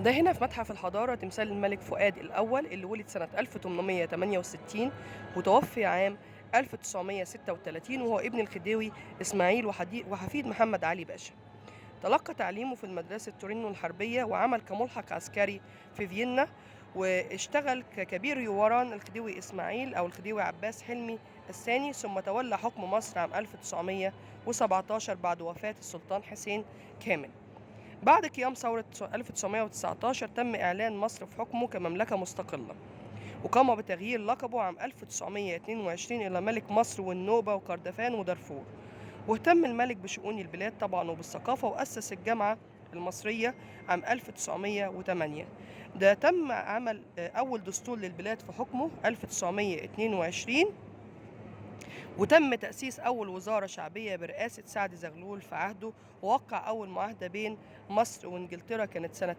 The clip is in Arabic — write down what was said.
ده هنا في متحف الحضارة تمثال الملك فؤاد الأول اللي ولد سنة 1868 وتوفي عام 1936، وهو ابن الخديوي إسماعيل وحفيد محمد علي باشا. تلقى تعليمه في المدرسة تورينو الحربية، وعمل كملحق عسكري في فيينا، واشتغل ككبير يوران الخديوي إسماعيل أو الخديوي عباس حلمي الثاني، ثم تولى حكم مصر عام 1917 بعد وفاة السلطان حسين كامل. بعد قيام ثورة 1919 تم إعلان مصر في حكمه كمملكة مستقلة، وقام بتغيير لقبه عام 1922 إلى ملك مصر والنوبة وكردفان ودارفور. واهتم الملك بشؤون البلاد طبعا وبالثقافة، وأسس الجامعة المصرية عام 1908. ده تم عمل أول دستور للبلاد في حكمه 1922، وتم تأسيس أول وزارة شعبية برئاسة سعد زغلول في عهده، ووقع أول معاهدة بين مصر وإنجلترا كانت سنة